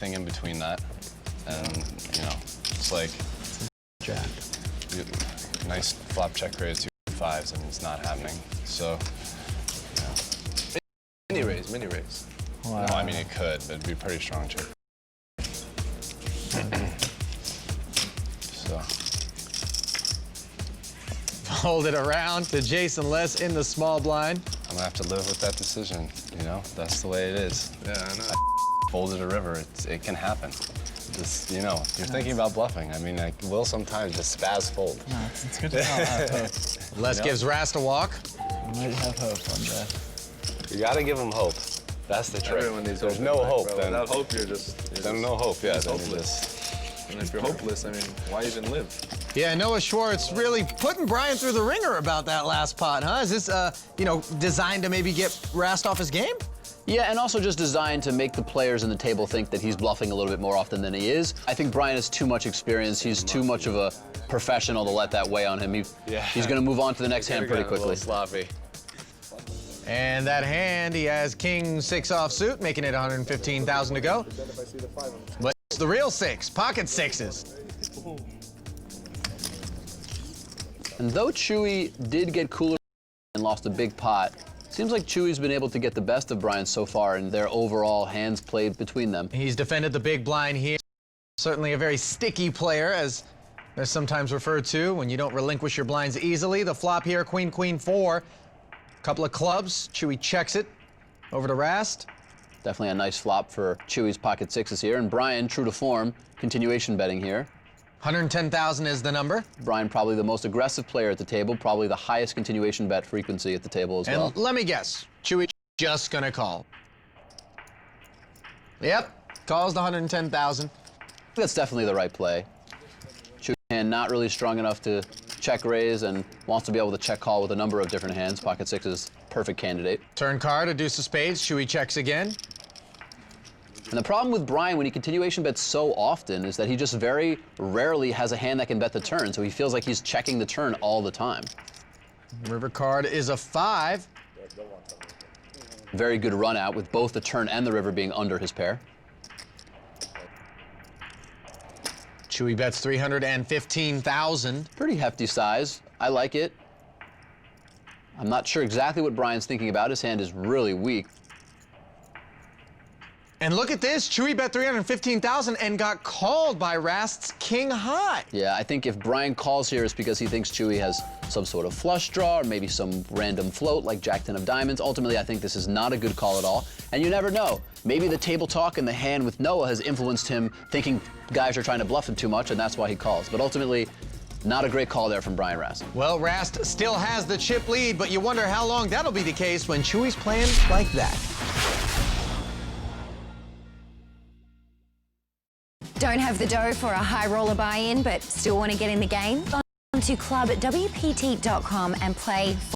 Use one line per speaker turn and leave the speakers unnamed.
thing in between that, and you know, it's like
jack.
Nice flop check raise 2-5s, and it's not happening. So,
Mini raise.
Wow. No, I mean it could, but it'd be a pretty strong check. So.
Fold it around to Jason Less in the small blind.
I'm gonna have to live with that decision. You know, that's the way it is.
Yeah, I know.
Folded a river. It can happen. Just, you know, if you're thinking about bluffing, I mean, I will sometimes just spaz fold.
No, it's good to have hope.
Les gives Rast a walk.
You might have hope on that.
You gotta give them hope. That's the trick.
Everyone needs
There's
hope,
no hope.
bro.
Then
without hope, you're just
then no hope. Yeah, then
hopeless.
you just.
And if you're hopeless, I mean, why even live?
Yeah, Noah Schwartz really putting Brian through the ringer about that last pot, huh? Is this, you know, designed to maybe get Rast off his game?
Yeah, and also just designed to make the players in the table think that he's bluffing a little bit more often than he is. I think Brian has too much experience. He's too much of a professional to let that weigh on him. He's going to move on to the next hand pretty quickly.
Sloppy.
And that hand, he has king 6 offsuit, making it 115,000 to go. But it's the real 6, pocket 6s.
And though Chewy did get cooler and lost a big pot, seems like Chewy's been able to get the best of Brian so far in their overall hands played between them.
He's defended the big blind here. Certainly a very sticky player, as they're sometimes referred to when you don't relinquish your blinds easily. The flop here, queen, queen, 4. Couple of clubs. Chewy checks it over to Rast.
Definitely a nice flop for Chewy's pocket 6s here. And Brian, true to form, continuation betting here.
110,000 is the number.
Brian, probably the most aggressive player at the table, probably the highest continuation bet frequency at the table as well.
And let me guess, Chewy just gonna call. Yep, calls the 110,000.
That's definitely the right play. Chewy hand not really strong enough to check raise and wants to be able to check call with a number of different hands. Pocket 6 is perfect candidate.
Turn card, a deuce of spades. Chewy checks again.
And the problem with Brian when he continuation bets so often is that he just very rarely has a hand that can bet the turn, so he feels like he's checking the turn all the time.
River card is a 5.
Very good run out with both the turn and the river being under his pair.
Chewy bets 315,000.
Pretty hefty size. I like it. I'm not sure exactly what Brian's thinking about. His hand is really weak.
And look at this, Chewy bet 315,000 and got called by Rast's king high.
Yeah, I think if Brian calls here, it's because he thinks Chewy has some sort of flush draw or maybe some random float like Jack-10 of diamonds. Ultimately, I think this is not a good call at all. And you never know. Maybe the table talk and the hand with Noah has influenced him thinking guys are trying to bluff him too much, and that's why he calls. But ultimately, not a great call there from Brian Rast.
Well, Rast still has the chip lead, but you wonder how long that'll be the case when Chewy's playing like that.
Don't have the dough for a high roller buy-in, but still want to get in the game? Go on to club.wpt.com and play